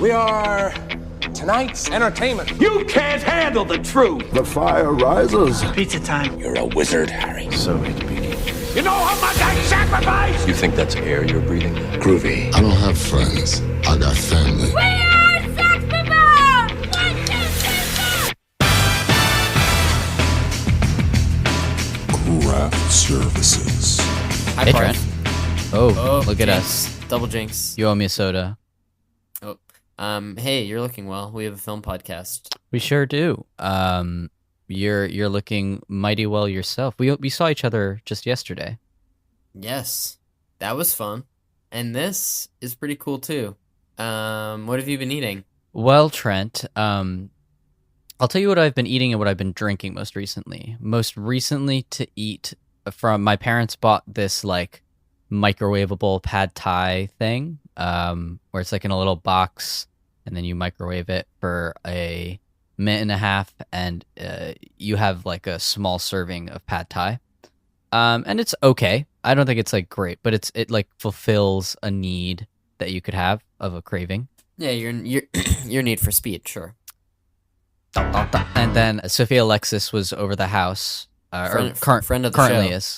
We are tonight's entertainment. You can't handle the truth. The fire rises. Pizza time. You're a wizard, Harry. So it begins. You know how much I sacrifice? You think that's air you're breathing? Groovy. I don't have friends. I got family. We are sex people! 1, 2, 3, 4! Craft Services. Hi, Hey, Parth. Trent. Oh, look at jinx. us. Double jinx. You owe me a soda. Hey, you're looking well. We have a film podcast. We sure do. You're looking mighty well yourself. We saw each other just yesterday. Yes, that was fun. And this is pretty cool too. What have you been eating? Well, Trent, I'll tell you what I've been eating and what I've been drinking most recently. Most recently to eat from my parents bought this like microwavable pad thai thing, where it's like in a little box and then you microwave it for a minute and a half and you have like a small serving of pad thai. And it's okay. I don't think it's like great, but it like fulfills a need that you could have of a craving. Yeah, your need for speed, sure. And then Sophia Alexis was over the house. Friend of the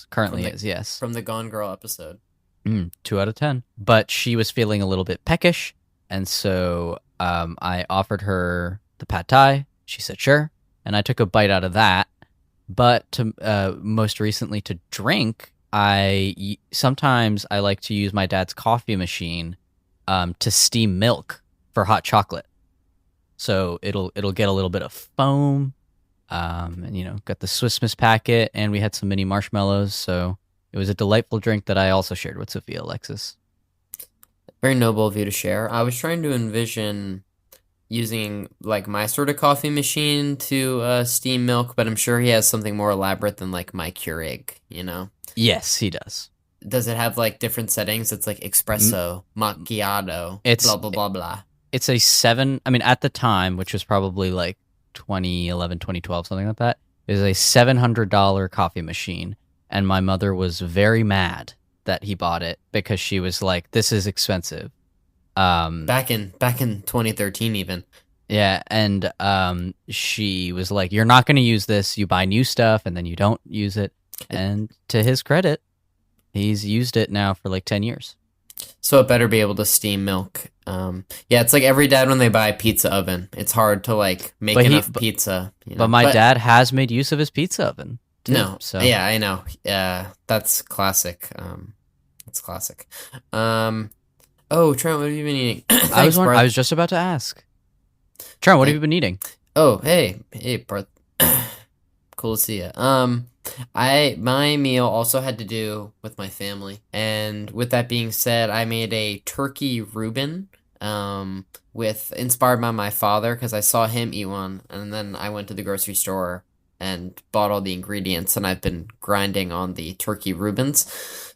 currently show. is, yes. From the Gone Girl episode. 2 out of 10. But she was feeling a little bit peckish, and so I offered her the pad thai. She said sure, and I took a bite out of that. But to most recently to drink, sometimes I like to use my dad's coffee machine to steam milk for hot chocolate. So it'll get a little bit of foam. And got the Swiss Miss packet, and we had some mini marshmallows. So it was a delightful drink that I also shared with Sophia Alexis. Very noble of you to share. I was trying to envision using like my sort of coffee machine to steam milk, but I'm sure he has something more elaborate than like my Keurig, Yes, he does. Does it have like different settings? It's like espresso, macchiato, blah, blah, blah, blah. It's a 7, at the time, which was probably like 2011, 2012, something like that, is a $700 coffee machine. And my mother was very mad that he bought it because she was like, this is expensive. Back in 2013 even. Yeah, and she was like, you're not going to use this. You buy new stuff and then you don't use it. And to his credit, he's used it now for like 10 years. So it better be able to steam milk. Yeah, it's like every dad when they buy a pizza oven. It's hard to like make enough pizza. But my dad has made use of his pizza oven too. No, so. Yeah, I know. That's classic. That's classic. Oh, Trent, what have you been eating? I was just about to ask. Trent, what have you been eating? Oh, hey, Parth. Cool to see you. My meal also had to do with my family, and with that being said, I made a turkey Reuben, inspired by my father because I saw him eat one, and then I went to the grocery store and bought all the ingredients, and I've been grinding on the turkey Reubens.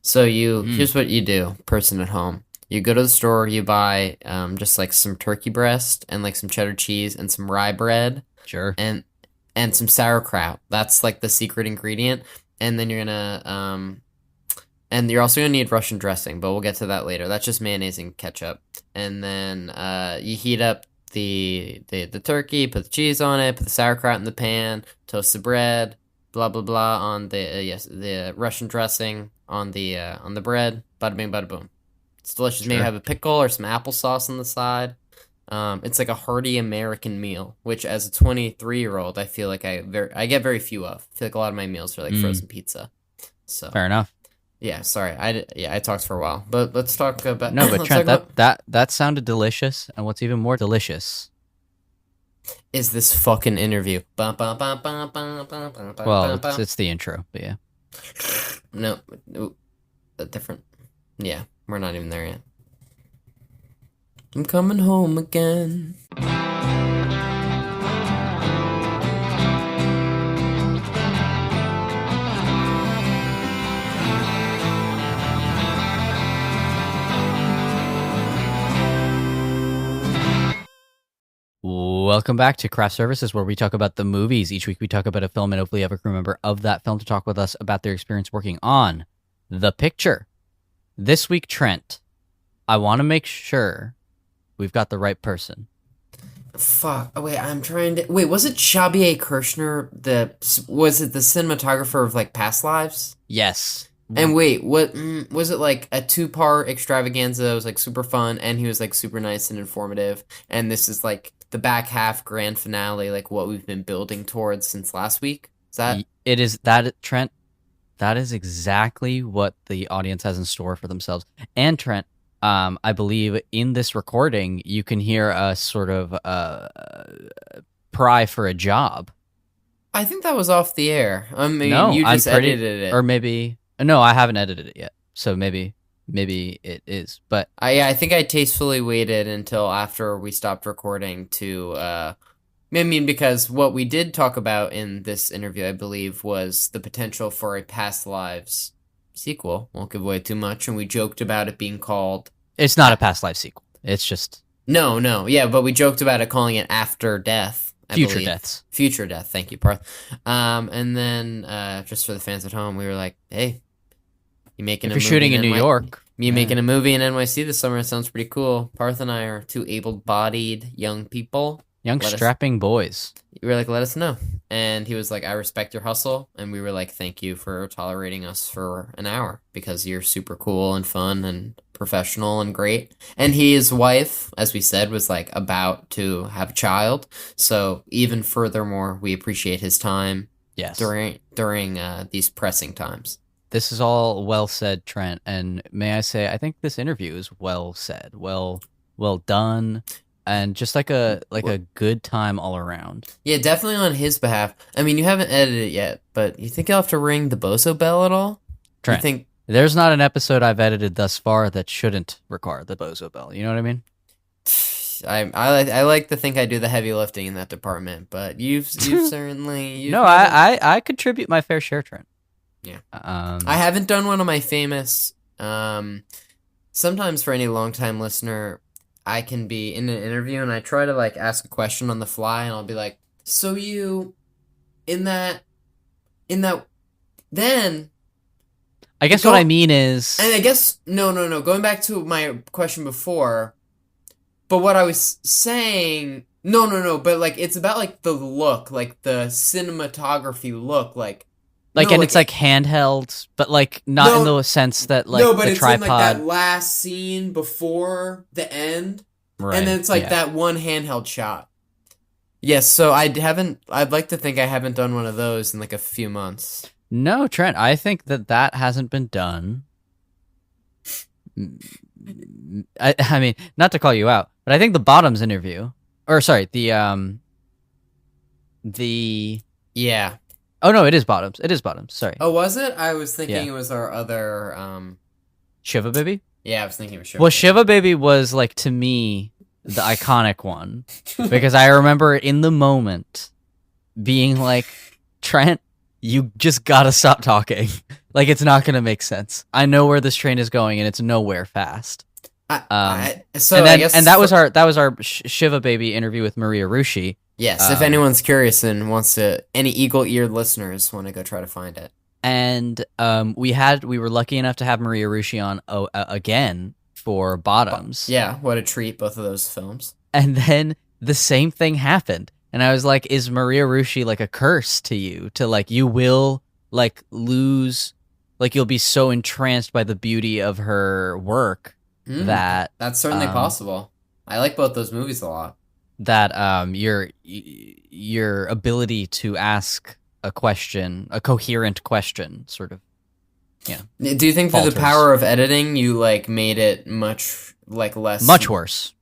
So here's what you do, person at home. You go to the store, you buy just like some turkey breast and like some cheddar cheese and some rye bread. Sure. And some sauerkraut. That's like the secret ingredient. And then you're gonna and you're also gonna need Russian dressing, but we'll get to that later. That's just mayonnaise and ketchup. And then you heat up the turkey, put the cheese on it, put the sauerkraut in the pan, toast the bread, blah blah blah on the Russian dressing on the bread. Bada bing, bada boom. It's delicious. Sure. Maybe have a pickle or some applesauce on the side. It's like a hearty American meal, which as a 23-year-old, I feel like I get very few of. I feel like a lot of my meals are like frozen pizza. So fair enough. Yeah, sorry. I talked for a while, but let's talk about. No, but Trent, that sounded delicious, and what's even more delicious is this fucking interview. Well, it's the intro, but yeah. No, different. Yeah, we're not even there yet. I'm coming home again. Welcome back to Craft Services, where we talk about the movies. Each week we talk about a film and hopefully have a crew member of that film to talk with us about their experience working on the picture. This week, Trent, I want to make sure We've got the right person. Fuck. Oh, wait, I'm trying to. Wait, was it Shabier Kirchner? Was it the cinematographer of like Past Lives? Yes. And wait, what was it like a 2-part extravaganza? It was like super fun, and he was like super nice and informative. And this is like the back half grand finale, like what we've been building towards since last week. Is that? It is that, Trent. That is exactly what the audience has in store for themselves. And Trent, I believe in this recording, you can hear a sort of pry for a job. I think that was off the air. I mean, No, you just I'm pretty, edited it, or maybe no, I haven't edited it yet. So maybe it is. But I think I tastefully waited until after we stopped recording to. I mean, because what we did talk about in this interview, I believe, was the potential for a Past Lives sequel. Won't give away too much, and we joked about it being called. it's not a Past Life sequel. It's just No, yeah, but we joked about it calling it After Death. I Future believe. Deaths. Future Death. Thank you, Parth. And then just for the fans at home, we were like, "Hey, you making If a you're movie shooting in New York, You making a movie in NYC this summer? It sounds pretty cool." Parth and I are two able-bodied young people. young Let us- strapping boys. We were like, "Let us know," and he was like, "I respect your hustle," and we were like, "Thank you for tolerating us for an hour because you're super cool and fun and professional and great." And his wife, as we said, was like about to have a child, so even furthermore, we appreciate his time Yes. during these pressing times. This is all well said, Trent, and may I say, I think this interview is well said, well done, and just like a good time all around. Yeah, definitely on his behalf. I mean, you haven't edited it yet, but you think you'll have to ring the bozo bell at all? Trent, You think? there's not an episode I've edited thus far that shouldn't require the bozo bell. You know what I mean? I like to think I do the heavy lifting in that department, but you've certainly No, I contribute my fair share, Trent. Yeah. I haven't done one of my famous. Sometimes for any longtime listener, I can be in an interview and I try to like ask a question on the fly, and I'll be like, "So you, in that, then." I guess what I mean is, And I guess no. Going back to my question before, but what I was saying, no. But like, it's about like the look, like the cinematography look, like. like, No, and like, it's like handheld, but like not in No. the sense that like no, but the it's tripod. in like that last scene before the end, Right, and then it's like yeah. that one handheld shot. Yes, so I'd like to think I haven't done one of those in like a few months. No, Trent, I think that hasn't been done. I mean, not to call you out, but I think the Bottoms interview, or sorry, the Yeah. oh no, it is Bottoms. It is Bottoms. Sorry, Oh, was it? I was thinking Yeah. it was our other. Shiva Baby. Yeah, I was thinking it was Shiva. Well, Shiva Baby was like to me the iconic one because I remember in the moment being like, Trent, you just gotta stop talking. Like it's not gonna make sense. I know where this train is going, and it's nowhere fast. So and I then, guess and that was our Shiva Baby interview with Maria Rushi. Yes, if anyone's curious and wants to, any eagle-eared listeners want to go try to find it. And we were lucky enough to have Maria Rushi on again for Bottoms. Yeah, what a treat, both of those films. And then the same thing happened. And I was like, is Maria Rushi like a curse to you? To like, you will like lose, like you'll be so entranced by the beauty of her work that... That's certainly possible. I like both those movies a lot. That your ability to ask a question, a coherent question, sort of, yeah. Do you think through the falters. power of editing, you like made it much like less? Much worse.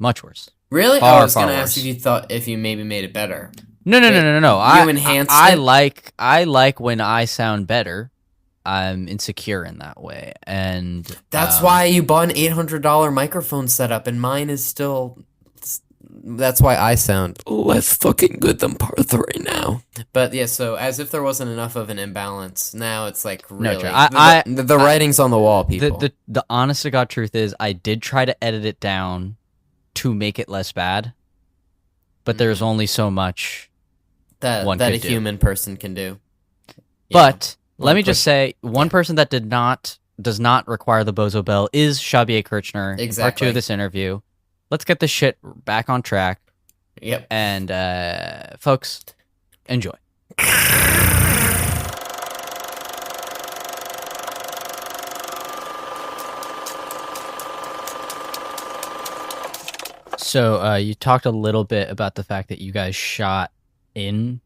Really? Far, I was far gonna ask worse. if you maybe made it better. No. You enhanced I it? like when I sound better. I'm insecure in that way, and That's why you bought an $800 microphone setup, and mine is still. That's why I sound less fucking good than Parth right now. But yeah, so as if there wasn't enough of an imbalance, now it's like really Trey, the writing's on the wall, people. the honest to God truth is, I did try to edit it down to make it less bad, but there's only so much that one a could do. human person can do. But let One me just say, one person that does not require the bozo bell is Shabier Kirchner. In part 2 Exactly. of this interview. let's get this shit back on track. Yep. And folks, enjoy. So you talked a little bit about the fact that you guys shot in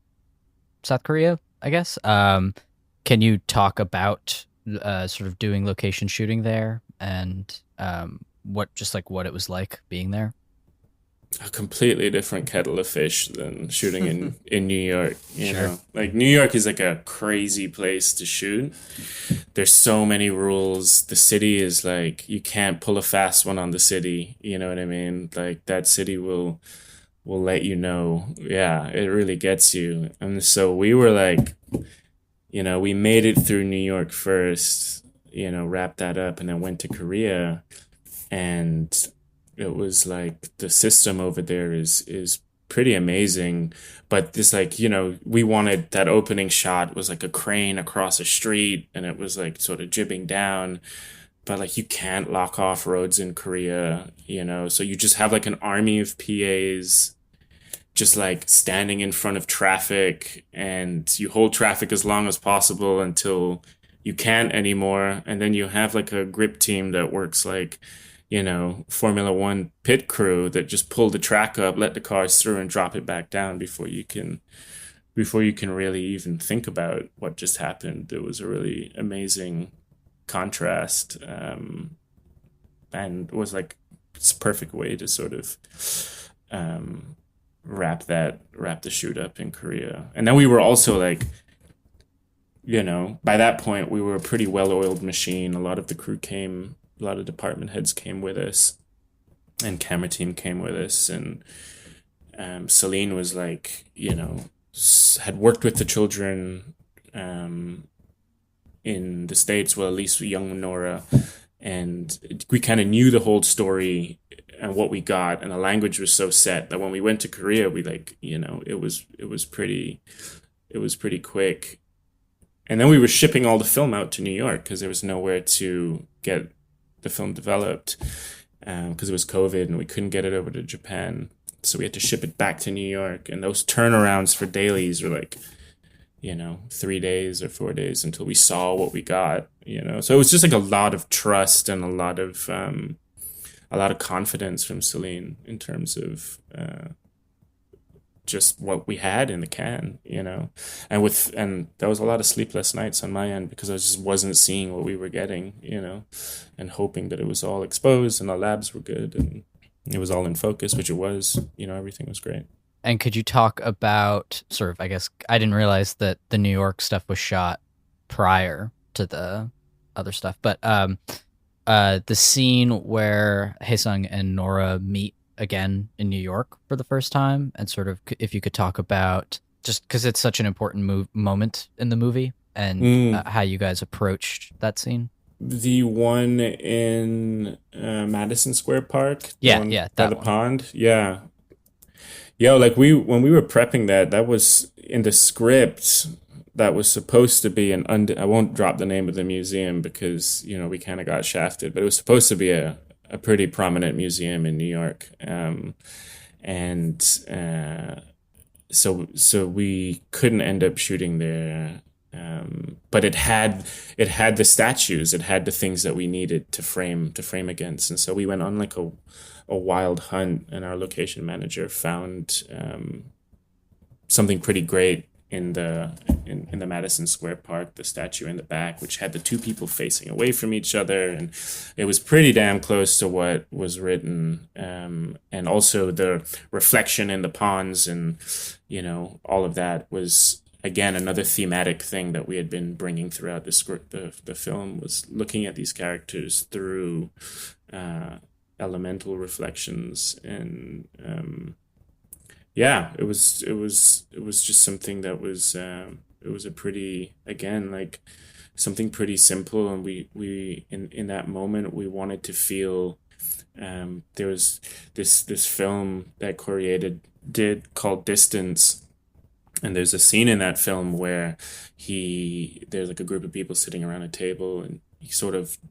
South Korea, I guess. Can you talk about sort of doing location shooting there and what it was like being there? A completely different kettle of fish than shooting in New York. You know, like New York is like a crazy place to shoot. There's so many rules. The city is like, you can't pull a fast one on the city. You know what I mean? Like that city will let you know. Yeah, it really gets you. And so we were like, you know, we made it through New York first, you know, wrapped that up and then went to Korea. And it was like the system over there is pretty amazing, but this, like, you know, we wanted that opening shot was like a crane across a street and it was like sort of jibbing down, but like you can't lock off roads in Korea, you know, so you just have like an army of PAs just like standing in front of traffic, and you hold traffic as long as possible until you can't anymore, and then you have like a grip team that works like, you know, Formula One pit crew that just pull the track up, let the cars through, and drop it back down before you can really even think about what just happened. It was a really amazing contrast, and was like, it's a perfect way to sort of wrap the shoot up in Korea. And then we were also like, you know, by that point we were a pretty well-oiled machine. A lot of the crew came. A lot of department heads came with us, and camera team came with us, and Celine was like, you know, had worked with the children in the States, well, at least young Nora, and we kind of knew the whole story and what we got, and the language was so set that when we went to Korea, we like, you know, it was pretty quick. And then we were shipping all the film out to New York because there was nowhere to get the film developed, because it was COVID and we couldn't get it over to Japan. So we had to ship it back to New York. And those turnarounds for dailies were like, you know, 3 days or 4 days until we saw what we got, you know. So it was just like a lot of trust and a lot of confidence from Celine in terms of just what we had in the can, you know. And there was a lot of sleepless nights on my end because I just wasn't seeing what we were getting, you know, and hoping that it was all exposed and our labs were good and it was all in focus, which it was, you know, everything was great. And could you talk about sort of, I guess, I didn't realize that the New York stuff was shot prior to the other stuff, but the scene where Haesung and Nora meet again in New York for the first time, and sort of if you could talk about, just because it's such an important moment in the movie, and how you guys approached that scene. The one in Madison Square Park? Yeah, that by the one. pond? Yeah. Yo, like when we were prepping that was in the script. That was supposed to be I won't drop the name of the museum because, you know, we kind of got shafted, but it was supposed to be a pretty prominent museum in New York. So we couldn't end up shooting there. But it had the statues, it had the things that we needed to frame against. And so we went on like a wild hunt, and our location manager found something pretty great in the Madison Square Park, the statue in the back, which had the two people facing away from each other, and it was pretty damn close to what was written, and also the reflection in the ponds, and, you know, all of that was, again, another thematic thing that we had been bringing throughout the script. The film was looking at these characters through elemental reflections, and yeah, it was just something that was it was a pretty, again, like something pretty simple, and we in that moment we wanted to feel there was this film that Corey did called Distance, and there's a scene in that film where there's like a group of people sitting around a table, and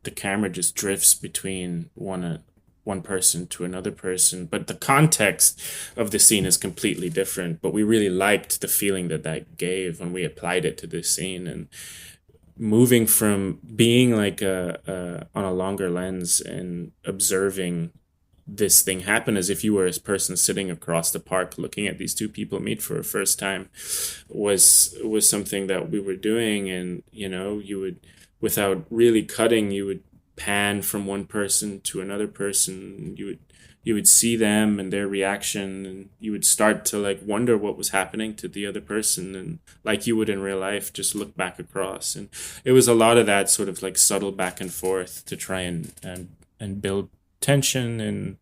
the camera just drifts between one one person to another person, but the context of the scene is completely different. But we really liked the feeling that that gave when we applied it to this scene, and moving from being like on a longer lens and observing this thing happen as if you were a person sitting across the park looking at these two people meet for a first time was something that we were doing. And you would, without really cutting, you would pan from one person to another person. You would see them and their reaction, and you would start to like wonder what was happening to the other person, and like you would in real life, just look back across. And it was a lot of that sort of like subtle back and forth to try and build tension and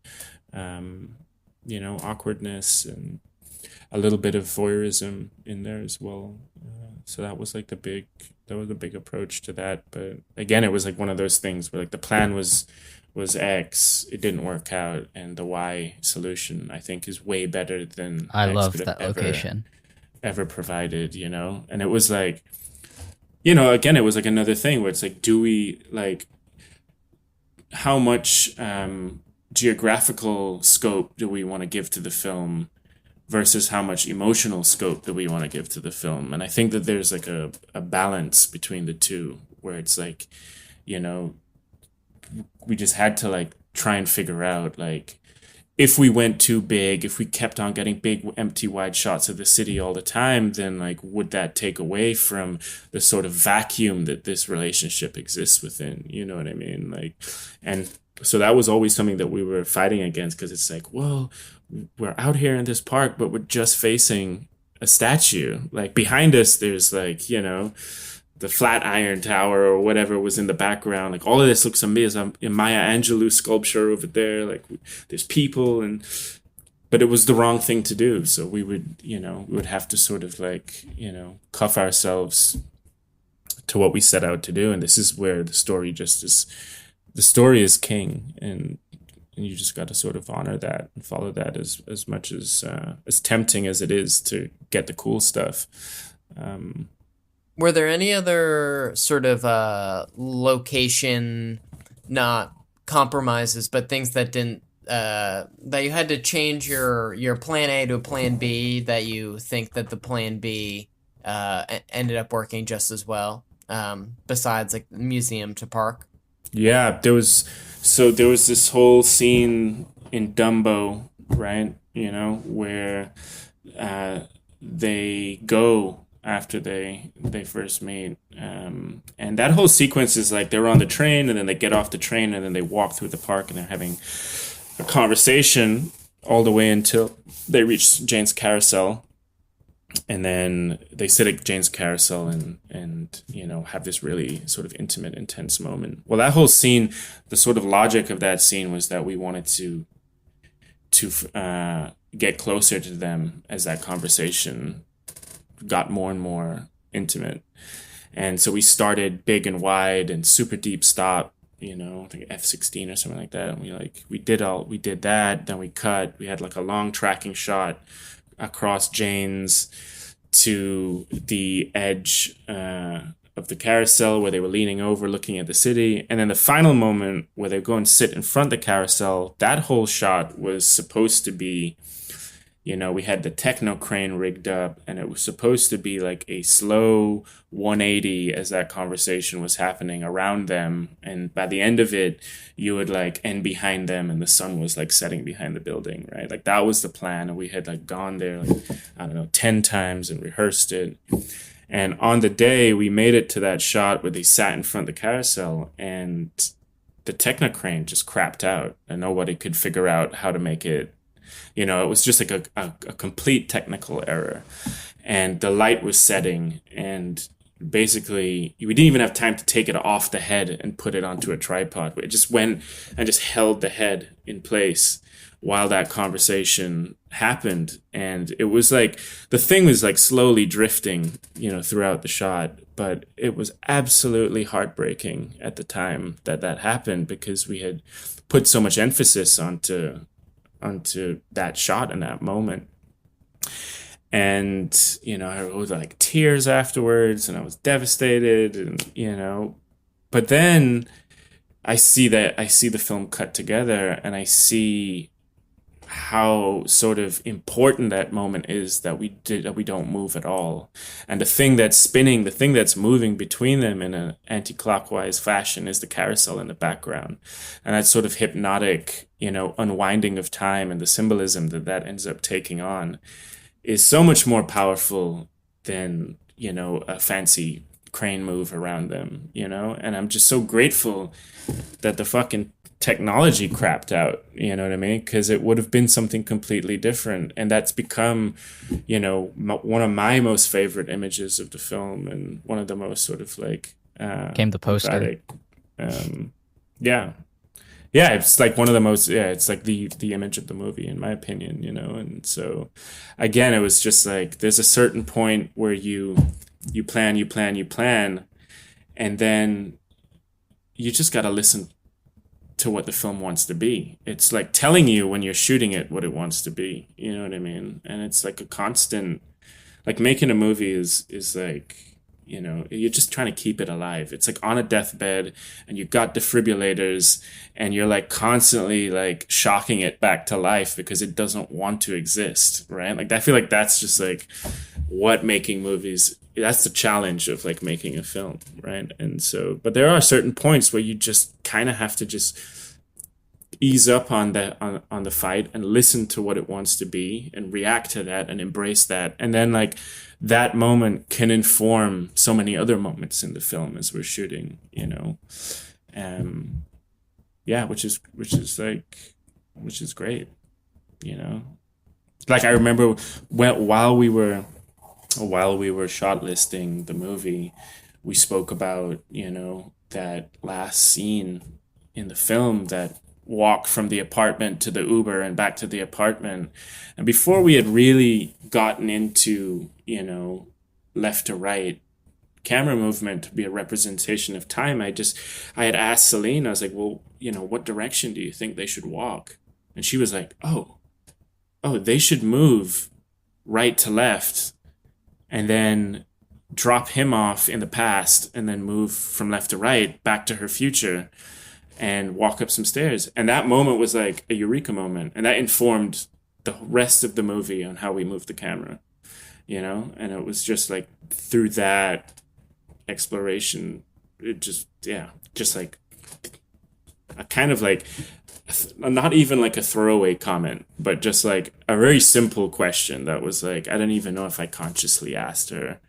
awkwardness, and a little bit of voyeurism in there as well. So that was like a big approach to that. But again, it was like one of those things where like the plan was X, it didn't work out, and the Y solution I think is way better than I X love could have that location. ever provided, and it was like, again, it was like another thing where it's like, do we like, how much geographical scope do we want to give to the film versus how much emotional scope do we want to give to the film? And I think that there's like a balance between the two, where it's like, we just had to like try and figure out like, if we went too big, if we kept on getting big empty wide shots of the city all the time, then like, would that take away from the sort of vacuum that this relationship exists within? You know what I mean? Like, and so that was always something that we were fighting against, because it's like, well, we're out here in this park, but we're just facing a statue. Like behind us, there's like, the Flatiron Tower or whatever was in the background. Like all of this looks amazing. In Maya Angelou sculpture over there, like there's people, but it was the wrong thing to do. So we would have to sort of like, cuff ourselves to what we set out to do. And this is where the story is king, and you just got to sort of honor that and follow that as much as tempting as it is to get the cool stuff. Were there any other sort of location, not compromises, but things that didn't that you had to change your plan A to a plan B, that you think that the plan B ended up working just as well, besides like museum to park? Yeah, there was this whole scene in Dumbo, right? Where they go after they first meet, and that whole sequence is like they're on the train, and then they get off the train, and then they walk through the park, and they're having a conversation all the way until they reach Jane's carousel, and then they sit at Jane's carousel and have this really sort of intimate, intense moment. Well, that whole scene, the sort of logic of that scene was that we wanted to get closer to them as that conversation got more and more intimate. And so we started big and wide and super deep stop, I think F16 or something like that. And we did that. Then we cut. We had like a long tracking shot across Jane's to the edge of the carousel where they were leaning over looking at the city. And then the final moment where they go and sit in front of the carousel, that whole shot was supposed to be, we had the techno crane rigged up, and it was supposed to be like a slow 180 as that conversation was happening around them. And by the end of it, you would like end behind them, and the sun was like setting behind the building, right? Like that was the plan. And we had like gone there, like, I don't know, 10 times and rehearsed it. And on the day we made it to that shot where they sat in front of the carousel, and the techno crane just crapped out, and nobody could figure out how to make it. It was just like a complete technical error, and the light was setting, and basically we didn't even have time to take it off the head and put it onto a tripod. It just went and just held the head in place while that conversation happened. And it was like, the thing was like slowly drifting, throughout the shot, but it was absolutely heartbreaking at the time that happened, because we had put so much emphasis onto that shot in that moment. And, I was like tears afterwards, and I was devastated, and, but then I see the film cut together, and I see how sort of important that moment is, that we don't move at all, and the thing that's spinning, the thing that's moving between them in an anti-clockwise fashion is the carousel in the background, and that sort of hypnotic, unwinding of time, and the symbolism that ends up taking on is so much more powerful than a fancy crane move around them, and I'm just so grateful that the fucking technology crapped out, you know what I mean? Because it would have been something completely different, and that's become, one of my most favorite images of the film, and one of the most sort of like came the poster. emphatic. Yeah, it's like one of the most. Yeah, it's like the image of the movie, in my opinion, And so, again, it was just like there's a certain point where you plan, and then you just gotta listen to what the film wants to be. It's like telling you when you're shooting it what it wants to be. You know what I mean? And it's like a constant, like making a movie is like, you're just trying to keep it alive. It's like on a deathbed, and you got defibrillators, and you're like constantly like shocking it back to life because it doesn't want to exist, right? Like I feel like that's just like what making movies, that's the challenge of like making a film, right? And so, but there are certain points where you just kind of have to just ease up on the fight and listen to what it wants to be and react to that and embrace that, and then like that moment can inform so many other moments in the film as we're shooting, which is great, like I remember while we were shortlisting the movie, we spoke about, that last scene in the film, that walk from the apartment to the Uber and back to the apartment. And before we had really gotten into, left to right camera movement to be a representation of time, I had asked Celine, I was like, well, what direction do you think they should walk? And she was like, oh, they should move right to left, and then drop him off in the past, and then move from left to right back to her future and walk up some stairs. And that moment was like a eureka moment, and that informed the rest of the movie on how we move the camera, and it was just like through that exploration, it just like a kind of like not even like a throwaway comment, but just like a very simple question that was like, I don't even know if I consciously asked her.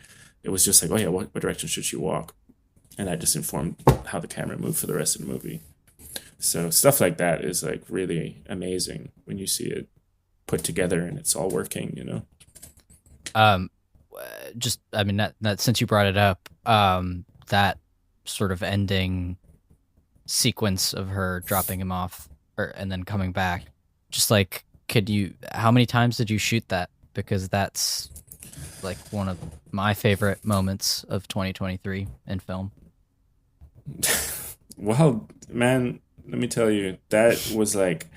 It was just like, oh yeah, what direction should she walk? And that just informed how the camera moved for the rest of the movie. So stuff like that is like really amazing when you see it put together and it's all working, Just, I mean, that since you brought it up, that sort of ending sequence of her dropping him off and then coming back, just like, how many times did you shoot that? Because that's like one of my favorite moments of 2023 in film. Well, man, let me tell you, that was like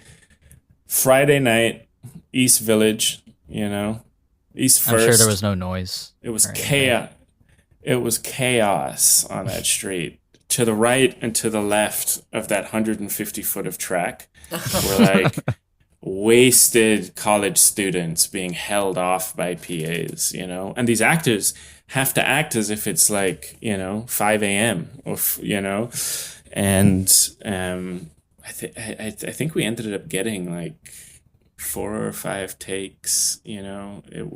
Friday night, East Village, East First. I'm sure there was no noise. It was chaos. It was chaos on that street. To the right and to the left of that 150 foot of track were like wasted college students being held off by PAs, and these actors have to act as if it's like, 5 a.m. or, and I think we ended up getting like 4 or 5 takes, it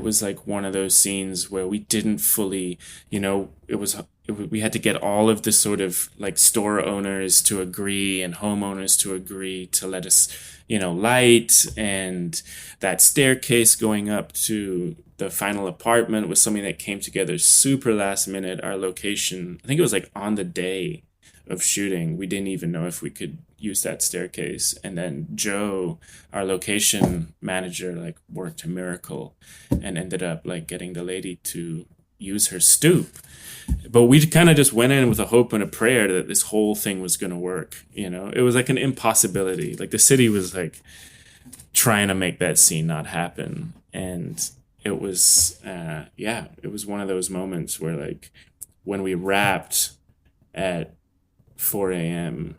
was like one of those scenes where we didn't fully, we had to get all of the sort of like store owners to agree and homeowners to agree to let us, light, and that staircase going up to the final apartment was something that came together super last minute. Our location, I think it was like on the day of shooting, we didn't even know if we could use that staircase, and then Joe, our location manager, like worked a miracle and ended up like getting the lady to use her stoop. But we kind of just went in with a hope and a prayer that this whole thing was going to work. It was like an impossibility. Like the city was like trying to make that scene not happen, and it was it was one of those moments where like when we wrapped, at 4 a.m.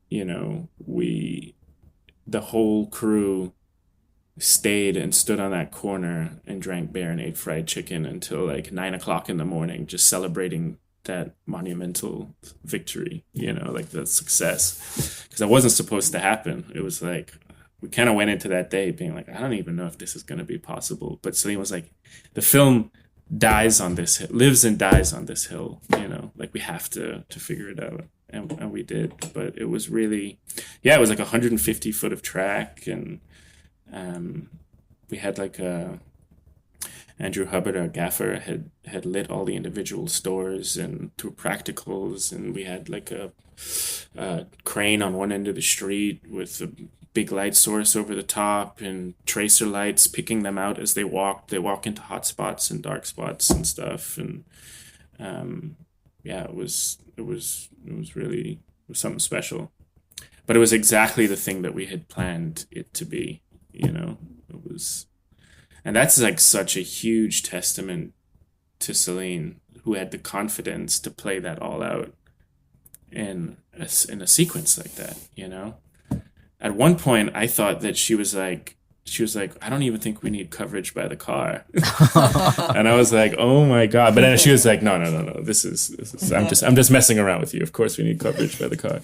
You know, the whole crew stayed and stood on that corner and drank beer and ate fried chicken until like 9 o'clock in the morning, just celebrating that monumental victory, you know, like the success. Because that wasn't supposed to happen. It was like, we kind of went into that day being like, I don't even know if this is going to be possible. But Celine was like, the film dies on this hill, lives and dies on this hill, you know, like we have to figure it out. And we did. But it was really, yeah, it was like 150 foot of track. And we had like Andrew Hubbard, our gaffer, had lit all the individual stores and through practicals. And we had like a crane on one end of the street with a big light source over the top and tracer lights picking them out as they walk. They walk into hot spots and dark spots and stuff. And yeah, it was really, it was something special. But it was exactly the thing that we had planned it to be, you know. It was, and that's like such a huge testament to Celine, who had the confidence to play that all out in a sequence like that, you know. At one point, I thought that she was like, I don't even think we need coverage by the car. And I was like, oh my God. But then she was like, no. This is I'm just messing around with you. Of course we need coverage by the car.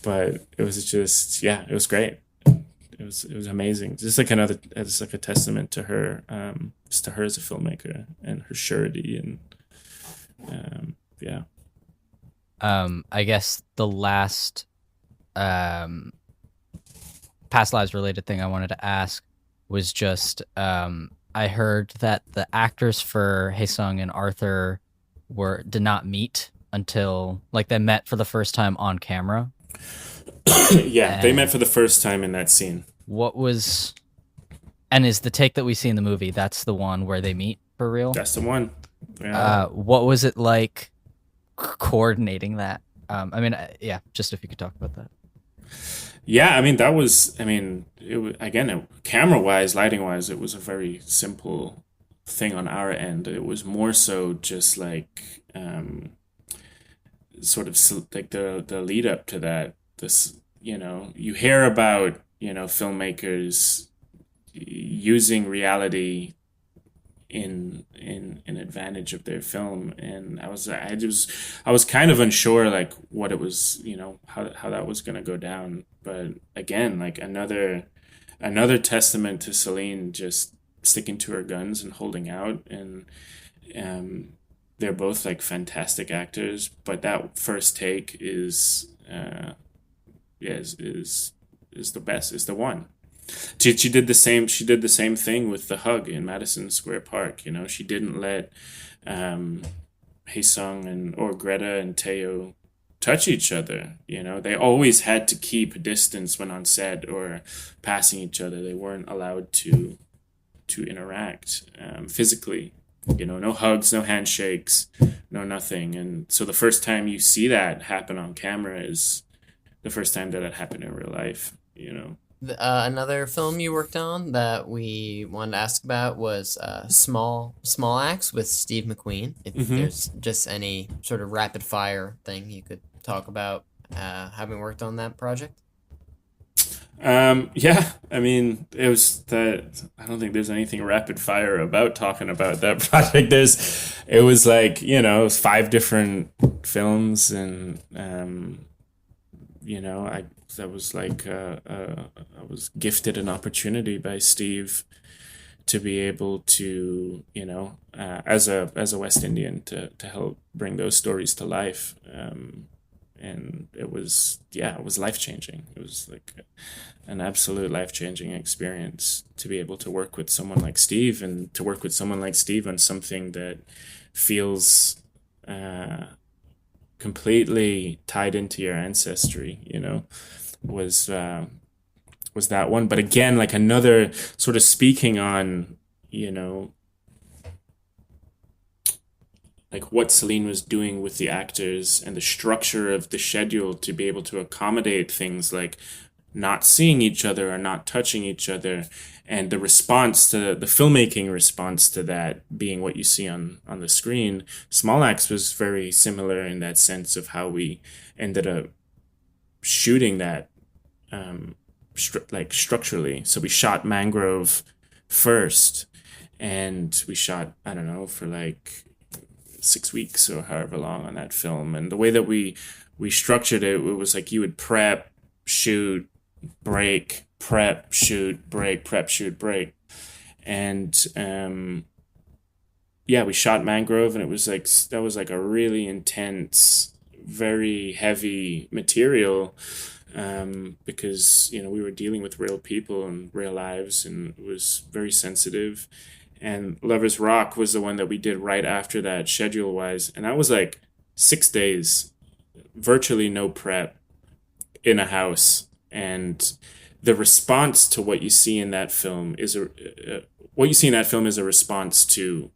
But it was just, yeah, it was great. It was amazing. It's like a testament to her, just to her as a filmmaker and her surety and yeah. I guess the last past lives related thing I wanted to ask was just I heard that the actors for Haesung and Arthur did not meet until, like, they met for the first time on camera. Yeah, they met for the first time in that scene. And is the take that we see in the movie, that's the one where they meet for real? That's the one. Yeah. What was it like coordinating that? Yeah, just if you could talk about that. Yeah, I mean, it was, again, camera-wise, lighting-wise, it was a very simple thing on our end. It was more so just like sort of like the lead up to that. This, you know, you hear about, you know, filmmakers using reality in advantage of their film, and I was kind of unsure like what it was, you know, how that was going to go down. But again, like another testament to Celine just sticking to her guns and holding out. And they're both like fantastic actors, but that first take is the best, is the one. She did the same thing with the hug in Madison Square Park. You know, she didn't let Haesung or Greta and Teo touch each other. You know, they always had to keep a distance when on set or passing each other. They weren't allowed to interact physically. You know, no hugs, no handshakes, no nothing. And so the first time you see that happen on camera is the first time that happened in real life. You know. Another film you worked on that we wanted to ask about was Small Axe with Steve McQueen. If there's just any sort of rapid fire thing you could talk about having worked on that project. Yeah, I mean, it was that. I don't think there's anything rapid fire about talking about that project. It was like, you know, 5 different films, and you know, I was gifted an opportunity by Steve to be able to, you know, as a West Indian to help bring those stories to life. And it was life-changing. It was like an absolute life-changing experience to be able to work with someone like Steve, and to work with someone like Steve on something that feels completely tied into your ancestry, you know, was that one. But again, like another sort of speaking on, you know, like what Celine was doing with the actors and the structure of the schedule to be able to accommodate things like not seeing each other or not touching each other, and the response to the filmmaking response to that being what you see on the screen. Small Axe was very similar in that sense of how we ended up shooting that, structurally. So we shot Mangrove first, and we shot, I don't know, for like 6 weeks or however long on that film. And the way that we structured it, it was like you would prep, shoot, break, prep, shoot, break, prep, shoot, break. And we shot Mangrove, and it was like, that was like a really intense, very heavy material, because, you know, we were dealing with real people and real lives, and it was very sensitive. And Lovers Rock was the one that we did right after that, schedule-wise. And that was like 6 days, virtually no prep, in a house. And the response to what you see in that film is a response to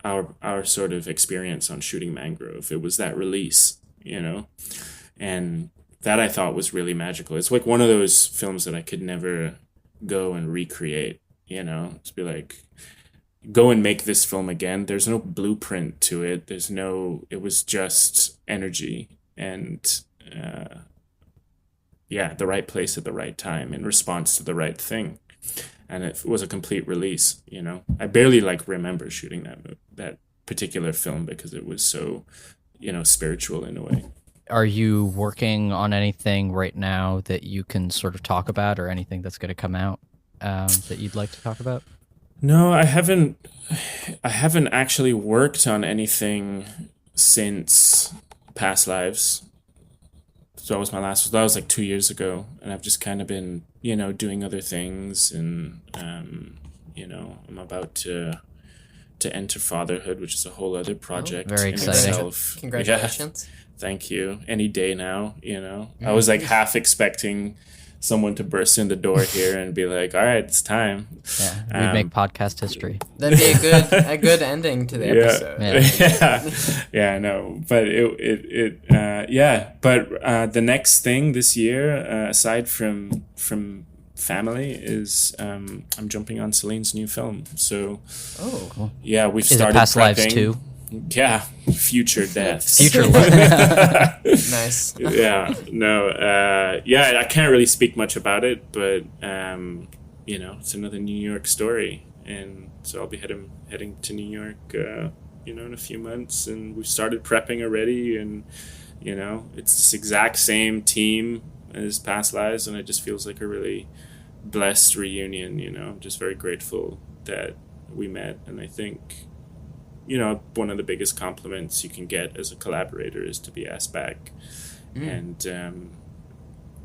our sort of experience on shooting Mangrove. It was that release, you know? And that I thought was really magical. It's like one of those films that I could never go and recreate, you know? To be like, go and make this film again. There's no blueprint to it. It was just energy and, the right place at the right time in response to the right thing. And it was a complete release, you know? I barely remember shooting that particular film because it was so, you know, spiritual in a way. Are you working on anything right now that you can sort of talk about, or anything that's going to come out that you'd like to talk about? No, I haven't actually worked on anything since Past Lives. So that was my last. That was like 2 years ago, and I've just kind of been, you know, doing other things, and you know, I'm about to enter fatherhood, which is a whole other project. Very exciting! Itself. Congratulations! Yeah, thank you. Any day now, you know. I was like half expecting someone to burst in the door here and be like, "All right, it's time." Yeah, we'd make podcast history. That'd be a good ending to the episode. I know. But But the next thing this year, aside from family, is I'm jumping on Celine's new film. So, cool. Yeah, we've Is it started Past prepping. Lives 2? Yeah, future deaths. Future life. Nice. Yeah, no, I can't really speak much about it, but you know, it's another New York story, and so I'll be heading to New York, you know, in a few months, and we've started prepping already, and you know, it's this exact same team as Past Lives, and it just feels like a really blessed reunion. You know, I'm just very grateful that we met, and I think, you know, one of the biggest compliments you can get as a collaborator is to be asked back. And,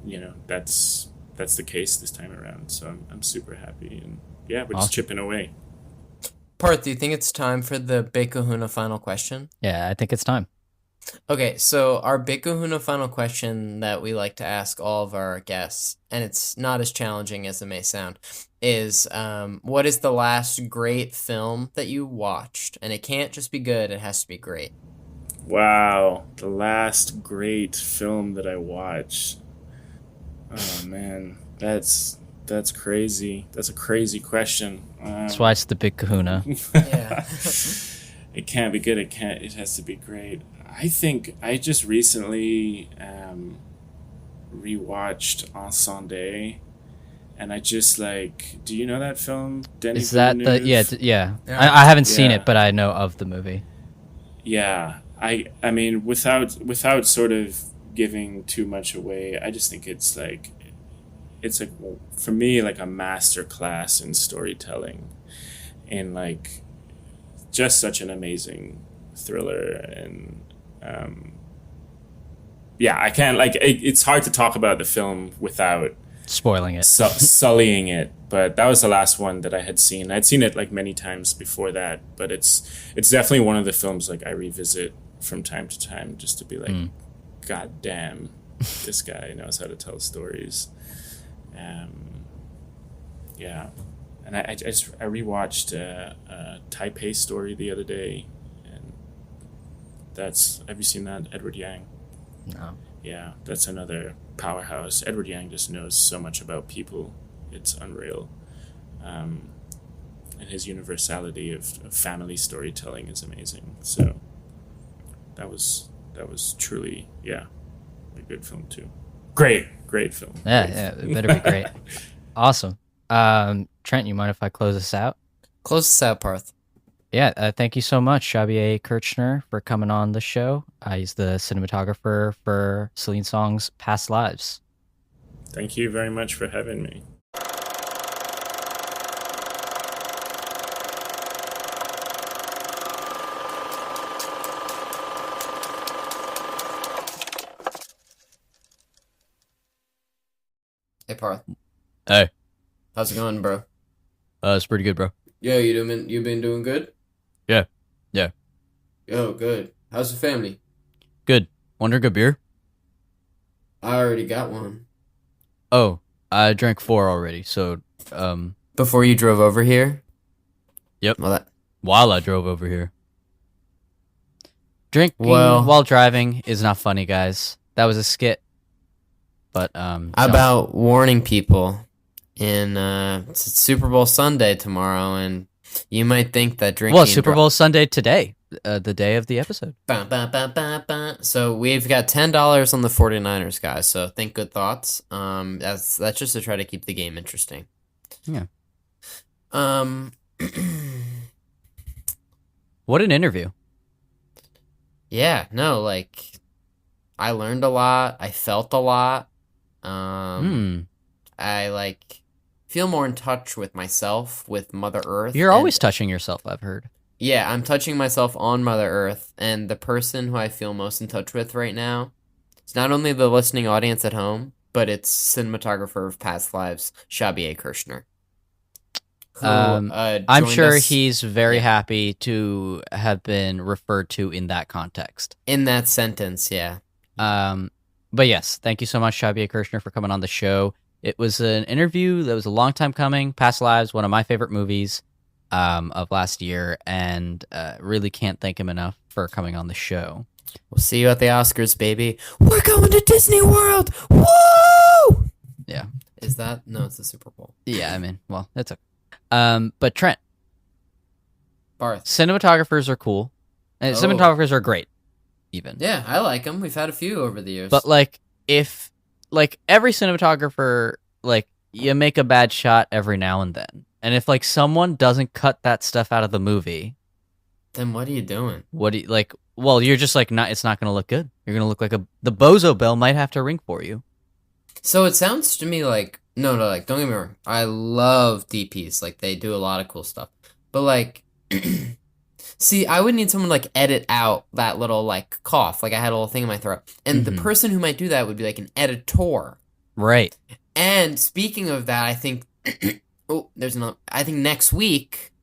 you know, that's the case this time around. So I'm super happy. And yeah, we're just chipping away. Parth, do you think it's time for the Big Kahuna final question? Yeah, I think it's time. Okay, so our Big Kahuna final question that we like to ask all of our guests, and it's not as challenging as it may sound, is what is the last great film that you watched? And it can't just be good, it has to be great. Wow, the last great film that I watched. Oh man, that's crazy. That's a crazy question. That's why it's the Big Kahuna. Yeah. It can't be good. It has to be great. I think I just recently rewatched Ensemble, and I just do you know that film? Denis Is that Villeneuve? yeah? I haven't seen it, but I know of the movie. Yeah, I mean, without sort of giving too much away, I just think it's for me like a master class in storytelling, and like just such an amazing thriller. And I can't it's hard to talk about the film without spoiling it, sullying it. But that was the last one that I had seen. I'd seen it like many times before that, but it's definitely one of the films like I revisit from time to time just to be like, God damn, this guy knows how to tell stories. And I rewatched Taipei Story the other day, and have you seen that? Edward Yang. No. yeah, that's another powerhouse. Edward Yang just knows so much about people. It's unreal. And his universality of family storytelling is amazing. So that was truly, yeah, a good film too. Great film. Yeah, it better be great. Awesome. Trent, you mind if I close this out? Close this out, Parth. Yeah, thank you so much, Shabier Kirchner, for coming on the show. He's the cinematographer for Celine Song's Past Lives. Thank you very much for having me. Hey, Parth. Hey, How's it going, bro? it's pretty good, bro. Yo, you been doing good? Yeah. Yo, good. How's the family? Good. Want a good beer? I already got one. Oh, I drank 4 already, so, Before you drove over here? Yep. Well, while I drove over here. Drinking Well- while driving is not funny, guys. That was a skit. But, How about warning people it's Super Bowl Sunday tomorrow, and you might think that drinking... Well, Super Bowl Sunday today, the day of the episode. Bah, bah, bah, bah, bah. So we've got $10 on the 49ers, guys, so think good thoughts. That's just to try to keep the game interesting. Yeah. What an interview. Yeah, no, like, I learned a lot. I felt a lot. I, like, feel more in touch with myself, with Mother Earth. You're and- always touching yourself, I've heard. Yeah, I'm touching myself on Mother Earth, and the person who I feel most in touch with right now is not only the listening audience at home, but it's cinematographer of Past Lives, Shabier Kirchner. Who, I'm joined sure us he's very happy to have been referred to in that context. in that sentence, yeah. But yes, thank you so much, Shabier Kirchner, for coming on the show. It was an interview that was a long time coming. Past Lives, one of my favorite movies of last year, and really can't thank him enough for coming on the show. We'll see you at the Oscars, baby. We're going to Disney World! Woo! Yeah. Is that? No, it's the Super Bowl. Yeah, I mean, well, that's okay. But Trent, Barth. cinematographers are cool. And cinematographers are great, even. Yeah, I like them. We've had a few over the years. But, like, if, like, every cinematographer, like, you make a bad shot every now and then. And if, like, someone doesn't cut that stuff out of the movie, then what are you doing? what do you, like, well, you're just, like, it's not going to look good. You're going to look like the bozo bell might have to ring for you. So it sounds to me like, no, like, don't get me wrong. I love DPs. Like, they do a lot of cool stuff. But, like, see, I would need someone to, like, edit out that little, like, cough. Like, I had a little thing in my throat. And the person who might do that would be, like, an editor. Right. And speaking of that, I think, oh, there's another, I think next week,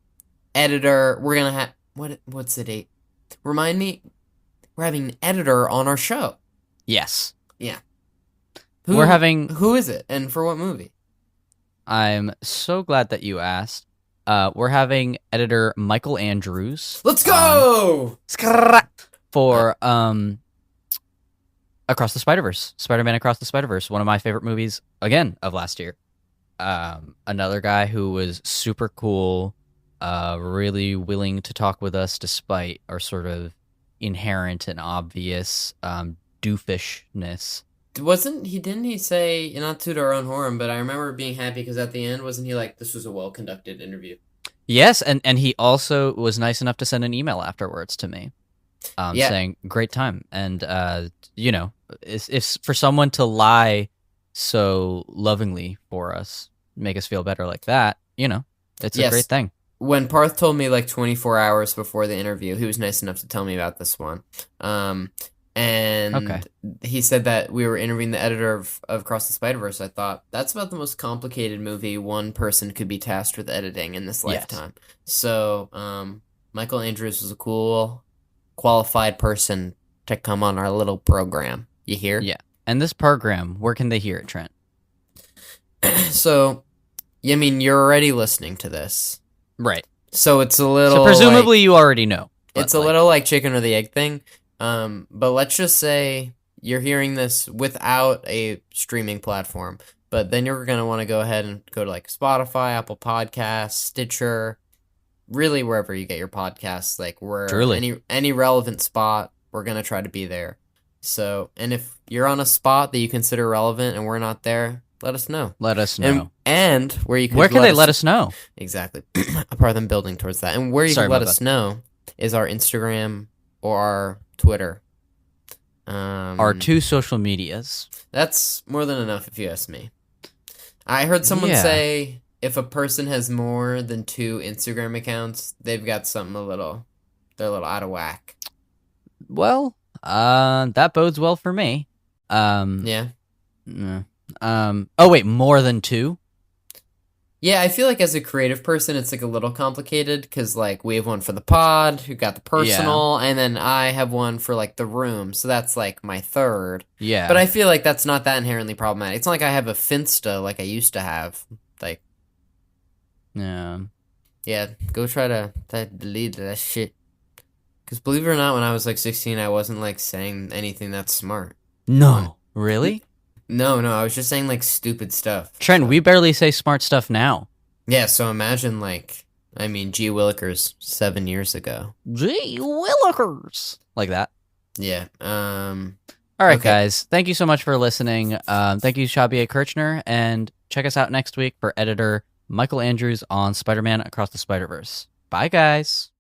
editor, we're going to have, what's the date? Remind me, we're having an editor on our show. Yes. Yeah. Who is it, and for what movie? I'm so glad that you asked. We're having editor Michael Andrews. Let's go! For Across the Spider-Verse. Spider-Man Across the Spider-Verse, one of my favorite movies, again, of last year. Another guy who was super cool, really willing to talk with us despite our sort of inherent and obvious doofishness. Didn't he say, not to our own horn, but I remember being happy because at the end, wasn't he like, this was a well-conducted interview? Yes, and he also was nice enough to send an email afterwards to me, saying, great time. And, if for someone to lie so lovingly for us, make us feel better like that, it's a great thing. When Parth told me like 24 hours before the interview, he was nice enough to tell me about this one. And he said that we were interviewing the editor of Across the Spider-Verse. I thought, that's about the most complicated movie one person could be tasked with editing in this lifetime. So, Michael Andrews was a cool, qualified person to come on our little program. You hear? Yeah. And this program, where can they hear it, Trent? So, I mean, you're already listening to this. Right. So it's a little... So presumably you already know. It's a little like chicken or the egg thing. But let's just say you're hearing this without a streaming platform, but then you're going to want to go ahead and go to like Spotify, Apple Podcasts, Stitcher, really wherever you get your podcasts, like where Truly. any relevant spot, we're going to try to be there. So, and if you're on a spot that you consider relevant and we're not there, let us know. Let us know. And where you can Where can they let us know? Exactly. Apart from building towards that. And where you Sorry can let about us know is our Instagram or our Twitter. Our 2 social medias. That's more than enough if you ask me. I heard someone Yeah. say if a person has more than 2 Instagram accounts, they've got something they're a little out of whack. Well, that bodes well for me. Yeah. Oh wait, more than 2? Yeah, I feel like as a creative person, it's like a little complicated because like we have one for the pod, who got the personal, and then I have one for like the room, so that's like my 3rd. Yeah. But I feel like that's not that inherently problematic. It's not like I have a Finsta like I used to have. Like, Yeah. yeah, go try to delete that shit. Because believe it or not, when I was like 16, I wasn't like saying anything that's smart. No. Really? No, I was just saying like stupid stuff. Trent, we barely say smart stuff now. Yeah, so imagine like, I mean, G. Willikers 7 years ago. Gee willikers. Like that. Yeah. All right, Okay. guys. Thank you so much for listening. Thank you, Shabier Kirchner, and check us out next week for editor Michael Andrews on Spider-Man Across the Spider-Verse. Bye, guys.